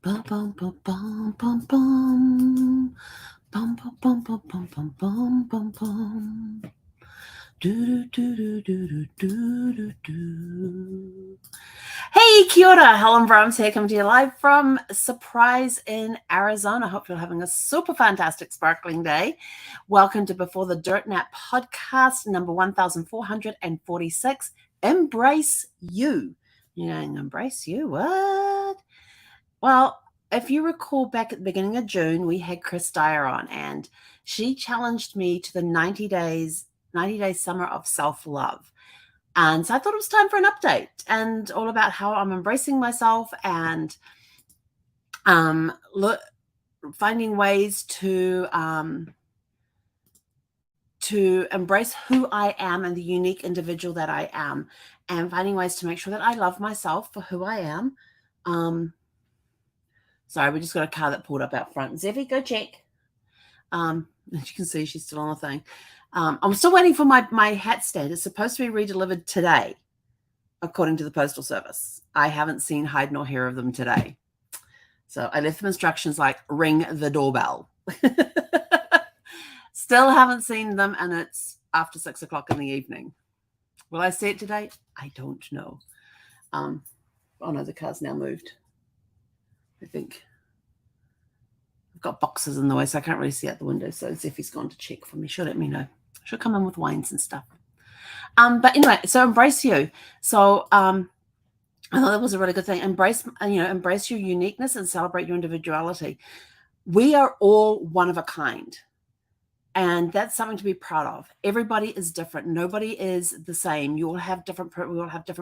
Bum, bum, bum, bum, bum, bum. Bum, bum, bum, bum, bum, bum, bum, bum, bum. Do, do, do, do, do, do, do, do. Hey, kia ora. Helen Brahms here, coming to you live from Surprise in Arizona. Hope you're having a super fantastic, sparkling day. Welcome to Before the Dirt Nap podcast, number 1446. Embrace you. You're going, embrace you? What? Well, if you recall back at the beginning of June, we had Chris Dyer on, and she challenged me to the 90 day summer of self-love. And so I thought it was time for an update and all about how I'm embracing myself and finding ways to embrace who I am and the unique individual that I am, and finding ways to make sure that I love myself for who I am. Sorry, we just got a car that pulled up out front. Zeffy, go check. As you can see, she's still on the thing. I'm still waiting for my hat stand. It's supposed to be redelivered today, according to the Postal Service. I haven't seen hide nor hair of them today. So I left them instructions like ring the doorbell. Still haven't seen them, and it's after 6 o'clock in the evening. Will I see it today? I don't know. Oh no, the car's now moved. I think I've got boxes in the way, so I can't really see out the window. So Zeffy's gone to check for me. She'll let me know. She'll come in with wines and stuff. But anyway, so embrace you. So I thought that was a really good thing. Embrace your uniqueness and celebrate your individuality. We are all one of a kind. And that's something to be proud of. Everybody is different. Nobody is the same. We all have different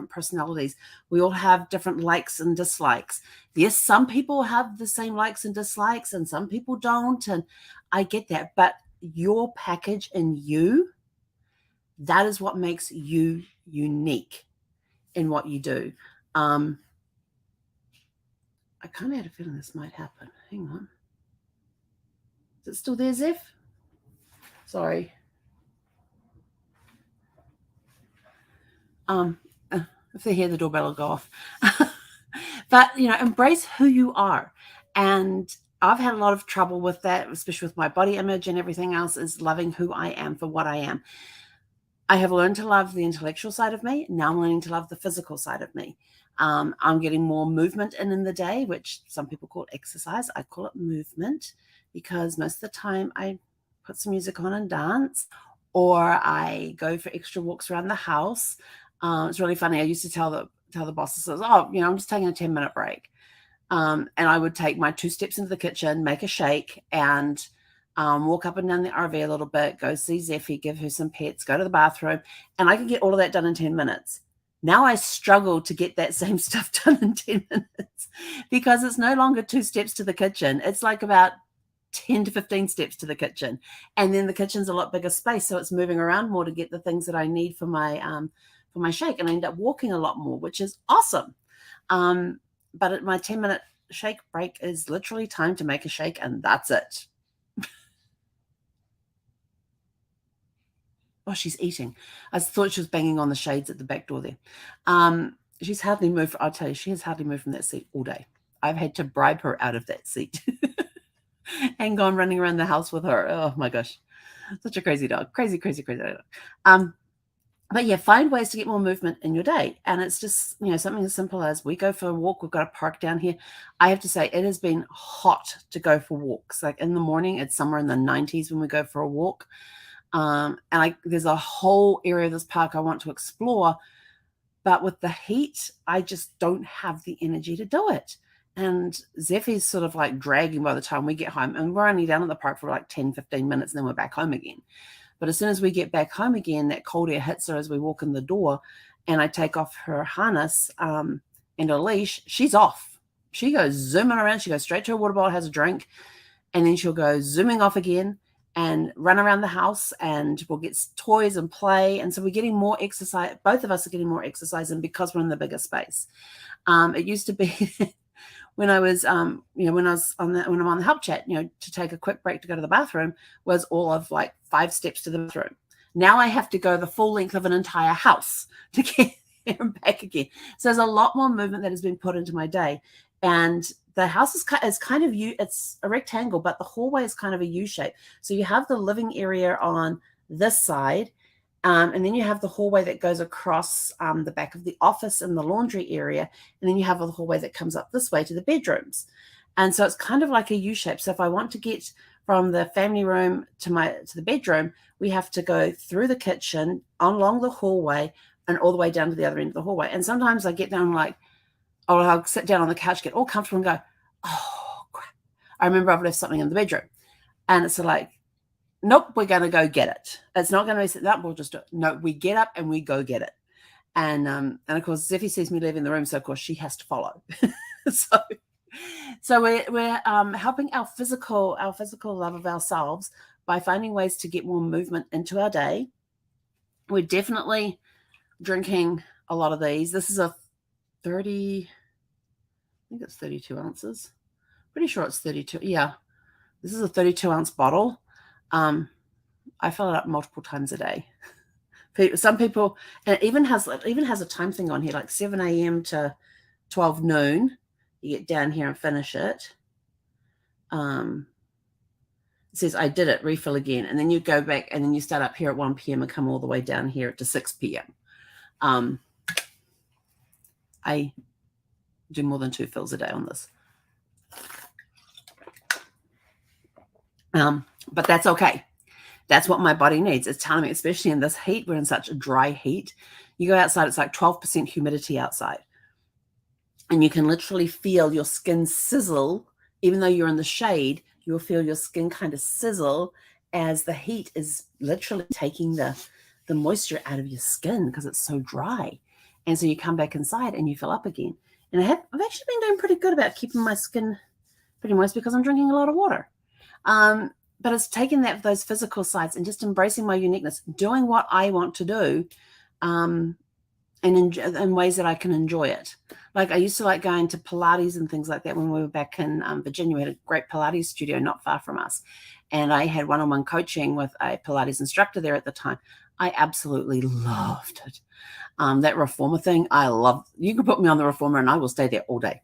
personalities. We all have different likes and dislikes. Yes, some people have the same likes and dislikes, and some people don't. And I get that. But your package and you, that is what makes you unique in what you do. I kind of had a feeling this might happen. Hang on. Is it still there, Zeph? Sorry. If they hear the doorbell, will go off. But, embrace who you are. And I've had a lot of trouble with that, especially with my body image and everything else, is loving who I am for what I am. I have learned to love the intellectual side of me. Now I'm learning to love the physical side of me. I'm getting more movement in the day, which some people call exercise. I call it movement because most of the time I put some music on and dance, or I go for extra walks around the house. It's really funny. I used to tell the bosses, I'm just taking a 10-minute break. And I would take my 2 steps into the kitchen, make a shake, and walk up and down the RV a little bit, go see Zeffy, give her some pets, go to the bathroom, and I could get all of that done in 10 minutes. Now I struggle to get that same stuff done in 10 minutes because it's no longer 2 steps to the kitchen. It's like about 10 to 15 steps to the kitchen. And then the kitchen's a lot bigger space, so it's moving around more to get the things that I need for my shake. And I end up walking a lot more, which is awesome. But at my 10-minute shake break is literally time to make a shake, and that's it. Oh, she's eating. I thought she was banging on the shades at the back door there. She's hardly moved. I'll tell you, she has hardly moved from that seat all day. I've had to bribe her out of that seat and gone running around the house with her. Oh my gosh. Such a crazy dog. Crazy, crazy, crazy dog. But yeah, find ways to get more movement in your day. And it's just, something as simple as we go for a walk. We've got a park down here. I have to say it has been hot to go for walks. Like in the morning, it's somewhere in the 90s when we go for a walk. And there's a whole area of this park I want to explore. But with the heat, I just don't have the energy to do it. And Zeffy's sort of like dragging by the time we get home. And we're only down at the park for like 10, 15 minutes, and then we're back home again. But as soon as we get back home again, that cold air hits her as we walk in the door, and I take off her harness and her leash, she's off. She goes zooming around. She goes straight to her water bottle, has a drink, and then she'll go zooming off again and run around the house, and we'll get toys and play. And so we're getting more exercise. Both of us are getting more exercise, and because we're in the bigger space. It used to be when I was, when I'm on the help chat, to take a quick break to go to the bathroom was all of like 5 steps to the bathroom. Now I have to go the full length of an entire house to get there and back again. So there's a lot more movement that has been put into my day. And the house is kind of it's a rectangle, but the hallway is kind of a U shape. So you have the living area on this side, and then you have the hallway that goes across the back of the office and the laundry area, and then you have a hallway that comes up this way to the bedrooms. And so it's kind of like a U shape. So if I want to get from the family room to the bedroom, we have to go through the kitchen, along the hallway, and all the way down to the other end of the hallway. And sometimes I get down like, or I'll sit down on the couch, get all comfortable, and go, oh crap! I remember I've left something in the bedroom, and it's like, nope, we're going to go get it. It's not going to be sitting up. We'll just do it. No, we get up and we go get it. And of course, Zeffie sees me leaving the room, so of course she has to follow. So we're helping our physical love of ourselves by finding ways to get more movement into our day. We're definitely drinking a lot of these. This is a 30, I think it's 32 ounces. Pretty sure it's 32. Yeah, this is a 32-ounce bottle. I fill it up multiple times a day. Some people, and it even has a time thing on here, like 7 a.m. to 12 noon. You get down here and finish it. It says, I did it, refill again. And then you go back and then you start up here at 1 p.m. and come all the way down here to 6 p.m. I do more than 2 fills a day on this. But that's okay. That's what my body needs. It's telling me, especially in this heat, we're in such a dry heat. You go outside, it's like 12% humidity outside. And you can literally feel your skin sizzle. Even though you're in the shade, you'll feel your skin kind of sizzle as the heat is literally taking the moisture out of your skin because it's so dry. And so you come back inside and you fill up again. And I've actually been doing pretty good about keeping my skin pretty moist because I'm drinking a lot of water. But it's taking those physical sides and just embracing my uniqueness, doing what I want to do, and in ways that I can enjoy it. Like I used to like going to Pilates and things like that when we were back in Virginia. We had a great Pilates studio not far from us. And I had one-on-one coaching with a Pilates instructor there at the time. I absolutely loved it. That reformer thing, I love. You can put me on the reformer and I will stay there all day.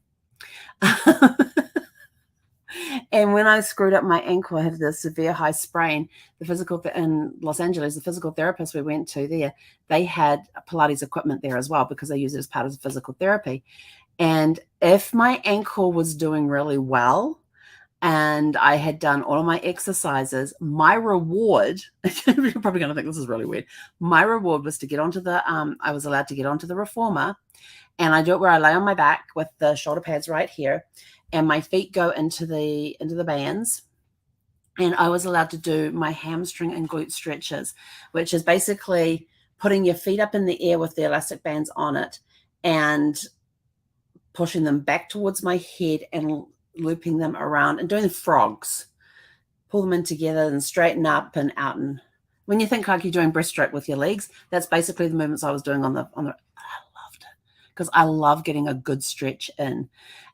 And when I screwed up my ankle, I had this severe high sprain. In Los Angeles, the physical therapist we went to there, they had Pilates equipment there as well because they use it as part of the physical therapy. And if my ankle was doing really well and I had done all of my exercises, my reward, you're probably going to think this is really weird. My reward was to get onto I was allowed to get onto the reformer, and I do it where I lay on my back with the shoulder pads right here. And my feet go into the bands, and I was allowed to do my hamstring and glute stretches, which is basically putting your feet up in the air with the elastic bands on it and pushing them back towards my head and looping them around and doing frogs. Pull them in together and straighten up and out. And when you think like you're doing breaststroke with your legs, that's basically the movements I was doing on the. I loved it because I love getting a good stretch in.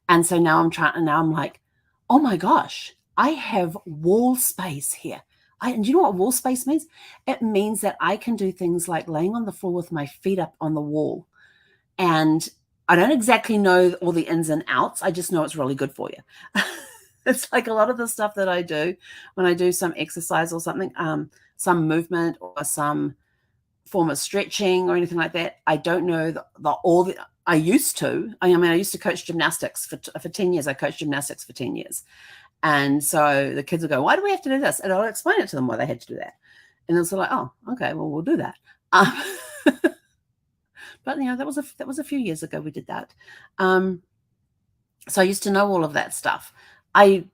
And so now I'm like, oh my gosh, I have wall space here. And do you know what wall space means? It means that I can do things like laying on the floor with my feet up on the wall. And I don't exactly know all the ins and outs. I just know it's really good for you. It's like a lot of the stuff that I do when I do some exercise or something, some movement or some form of stretching or anything like that. I don't know I used to. I used to coach gymnastics for 10 years. I coached gymnastics for 10 years. And so the kids would go, why do we have to do this? And I'll explain it to them why they had to do that. And they'll say like, oh, okay, well, we'll do that. But, that was a few years ago we did that. So I used to know all of that stuff. I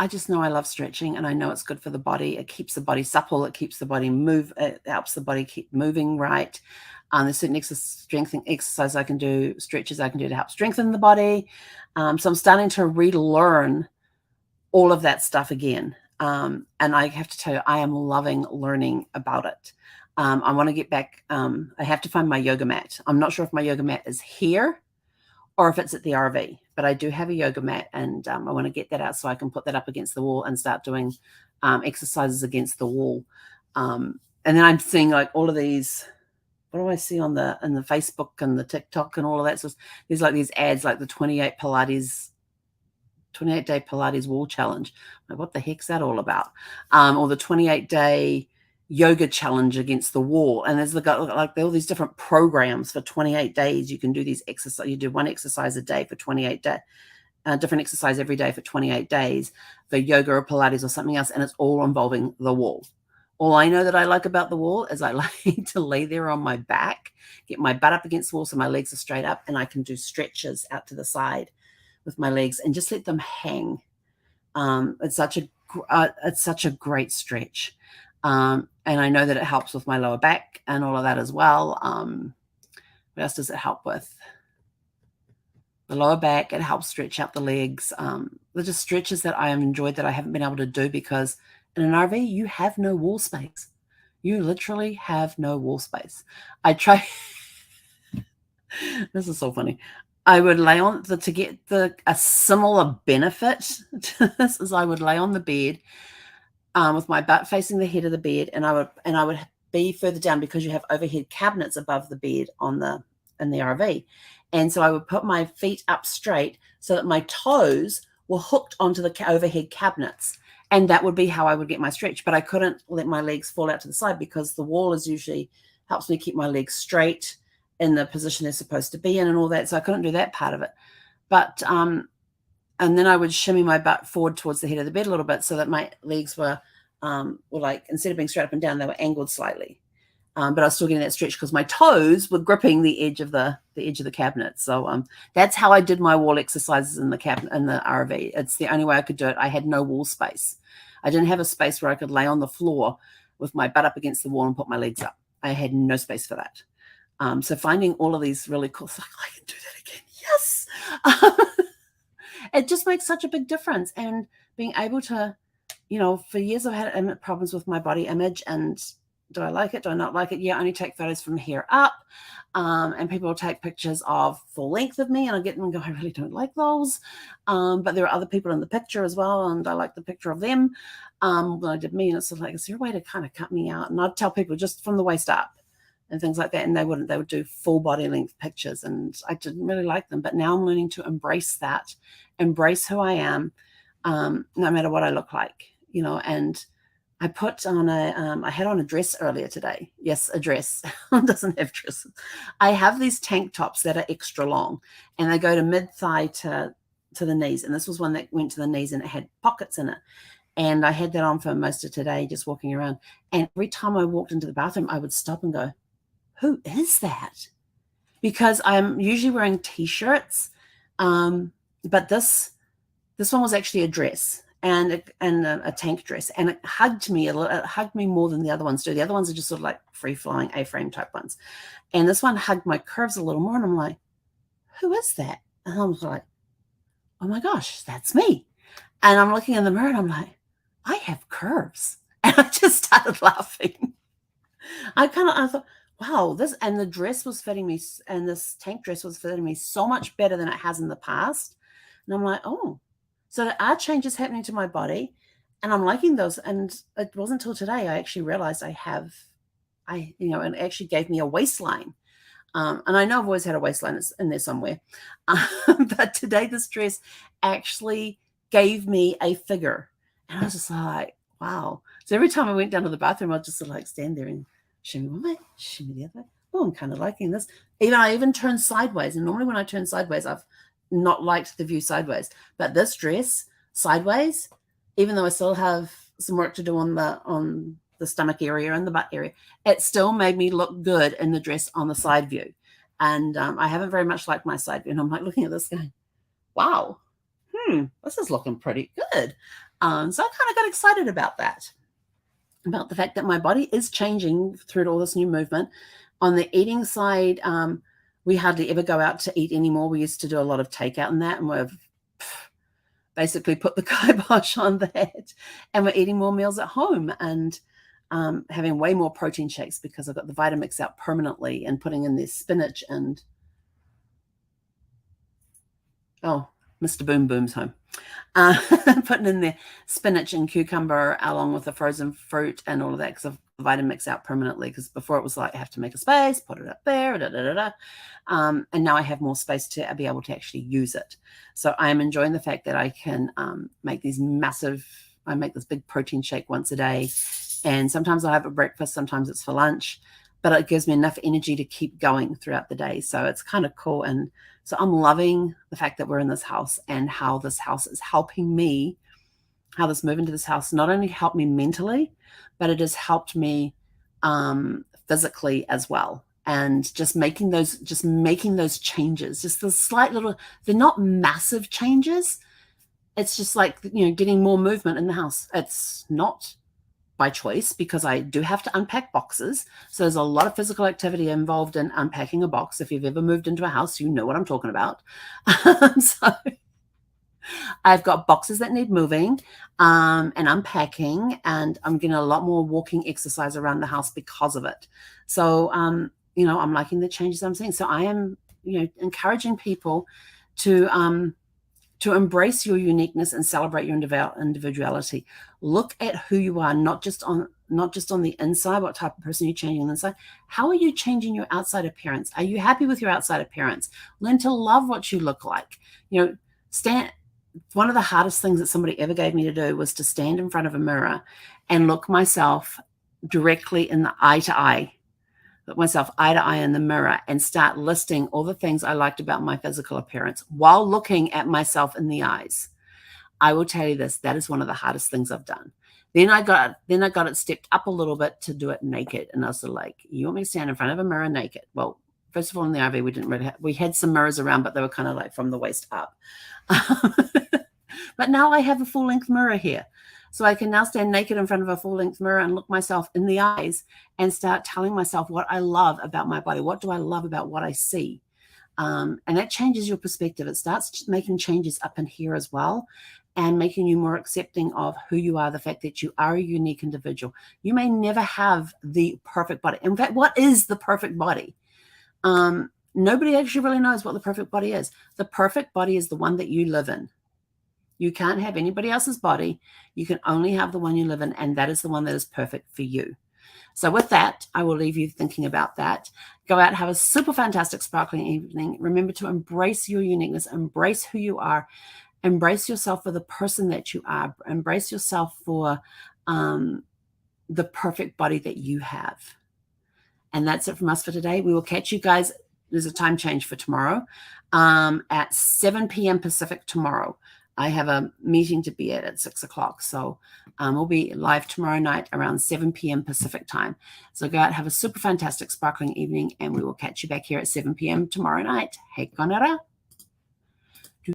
just know I love stretching, and I know it's good for the body. It keeps the body supple. It keeps the body move. It helps the body keep moving right. There's certain strengthening exercises I can do, stretches I can do to help strengthen the body. So I'm starting to relearn all of that stuff again. And I have to tell you, I am loving learning about it. I want to get back. I have to find my yoga mat. I'm not sure if my yoga mat is here or if it's at the RV, but I do have a yoga mat, and I want to get that out so I can put that up against the wall and start doing exercises against the wall. And then I'm seeing like all of these, what do I see on the Facebook and the TikTok and all of that? So there's like these ads like the 28-day Pilates wall challenge. Like, what the heck's that all about? Or the 28-day yoga challenge against the wall. And there's like all these different programs for 28 days. You can do these exercises. You do one exercise a day for 28 days. Different exercise every day for 28 days for yoga or Pilates or something else. And it's all involving the wall. All I know that I like about the wall is I like to lay there on my back, get my butt up against the wall so my legs are straight up, and I can do stretches out to the side with my legs and just let them hang. It's such a great stretch. And I know that it helps with my lower back and all of that as well. What else does it help with? The lower back, it helps stretch out the legs. They're just stretches that I have enjoyed that I haven't been able to do because in an RV, you have no wall space. You literally have no wall space. I try. This is so funny. I would lay on to get a similar benefit to this is I would lay on the bed with my butt facing the head of the bed, and I would be further down because you have overhead cabinets above the bed in the RV. And so I would put my feet up straight so that my toes were hooked onto the overhead cabinets. And that would be how I would get my stretch. But I couldn't let my legs fall out to the side because the wall is usually helps me keep my legs straight in the position they're supposed to be in and all that. So I couldn't do that part of it. But, and then I would shimmy my butt forward towards the head of the bed a little bit so that my legs were like, instead of being straight up and down, they were angled slightly. But I was still getting that stretch because my toes were gripping the edge of the cabinet. So that's how I did my wall exercises in the RV. It's the only way I could do it. I had no wall space. I didn't have a space where I could lay on the floor with my butt up against the wall and put my legs up. I had no space for that. So finding all of these really cool, like, I can do that again. Yes. It just makes such a big difference. And being able to, for years I've had problems with my body image, and do I like it? Do I not like it? Yeah, I only take photos from here up. And people will take pictures of full length of me, and I get them and go, I really don't like those. But there are other people in the picture as well, and I like the picture of them. When I did me, and it's sort of like, is there a way to kind of cut me out? And I'd tell people just from the waist up and things like that, and they would do full body length pictures, and I didn't really like them. But now I'm learning to embrace that, embrace who I am, no matter what I look like, and I put on I had on a dress earlier today. Yes, a dress. Doesn't have dresses. I have these tank tops that are extra long, and they go to mid-thigh to the knees. And this was one that went to the knees, and it had pockets in it. And I had that on for most of today, just walking around. And every time I walked into the bathroom, I would stop and go, who is that? Because I'm usually wearing T-shirts. But this one was actually a dress. And a tank dress, and it hugged me it hugged me more than the other ones do. The other ones are just sort of like free-flowing A-frame type ones, and this one hugged my curves a little more. And I'm like, who is that? And I'm like, oh my gosh, that's me. And I'm looking in the mirror, and I'm like, I have curves. And I just started laughing. I thought, wow, the dress was fitting me, and this tank dress was fitting me so much better than it has in the past. And I'm like, oh. So there are changes happening to my body, and I'm liking those. And it wasn't until today I actually realized and it actually gave me a waistline. And I know I've always had a waistline in there somewhere. But today this dress actually gave me a figure. And I was just like, wow. So every time I went down to the bathroom, I'd just sort of like stand there and shimmy one way, shimmy the other way. Oh, I'm kind of liking this. I even turned sideways. And normally when I turn sideways, I've not liked the view sideways, but this dress sideways, even though I still have some work to do on the stomach area and the butt area, it still made me look good in the dress on the side view. And I haven't very much liked my side view, and I'm like looking at this going, wow, this is looking pretty good. So I kind of got excited about that, about the fact that my body is changing through all this new movement. On the eating side, we hardly ever go out to eat anymore. We used to do a lot of takeout and that, and we've basically put the kibosh on that. And we're eating more meals at home and having way more protein shakes because I've got the Vitamix out permanently and putting in their spinach and, oh, Mr. Boom Boom's home. Putting in their spinach and cucumber along with the frozen fruit and all of that because I've the Vitamix out permanently, because before it was like I have to make a space, put it up there, and now I have more space to be able to actually use it. So I am enjoying the fact that I can make these I make this big protein shake once a day, and sometimes I'll have it breakfast, sometimes it's for lunch, but it gives me enough energy to keep going throughout the day. So it's kind of cool. And so I'm loving the fact that we're in this house and how this house is helping me, how this move into this house not only helped me mentally, but it has helped me physically as well. And just making those changes, just the slight little, they're not massive changes. It's just like, getting more movement in the house. It's not by choice, because I do have to unpack boxes. So there's a lot of physical activity involved in unpacking a box. If you've ever moved into a house, you know what I'm talking about. So I've got boxes that need moving and unpacking, and I'm getting a lot more walking exercise around the house because of it. So, I'm liking the changes I'm seeing. So I am, encouraging people to embrace your uniqueness and celebrate your individuality. Look at who you are, not just on the inside, what type of person you're changing on the inside. How are you changing your outside appearance? Are you happy with your outside appearance? Learn to love what you look like. One of the hardest things that somebody ever gave me to do was to stand in front of a mirror and look myself directly in the eye to eye. Look myself eye to eye in the mirror and start listing all the things I liked about my physical appearance while looking at myself in the eyes. I will tell you this, that is one of the hardest things I've done. Then I got it stepped up a little bit to do it naked. And I was like, you want me to stand in front of a mirror naked? Well, first of all, in the RV, we didn't really we had some mirrors around, but they were kind of like from the waist up. But now I have a full-length mirror here. So I can now stand naked in front of a full-length mirror and look myself in the eyes and start telling myself what I love about my body. What do I love about what I see? And that changes your perspective. It starts making changes up in here as well, and making you more accepting of who you are, the fact that you are a unique individual. You may never have the perfect body. In fact, what is the perfect body? Nobody actually really knows what the perfect body is. The perfect body is the one that you live in. You can't have anybody else's body. You can only have the one you live in, and that is the one that is perfect for you. So with that, I will leave you thinking about that. Go out, have a super fantastic, sparkling evening. Remember to embrace your uniqueness, embrace who you are, embrace yourself for the person that you are, embrace yourself for the perfect body that you have. And that's it from us for today. We will catch you guys. There's a time change for tomorrow at 7 p.m. Pacific tomorrow. I have a meeting to be at 6 o'clock. So we'll be live tomorrow night around 7 p.m. Pacific time. So go out, have a super fantastic, sparkling evening, and we will catch you back here at 7 p.m. tomorrow night. Hei konara.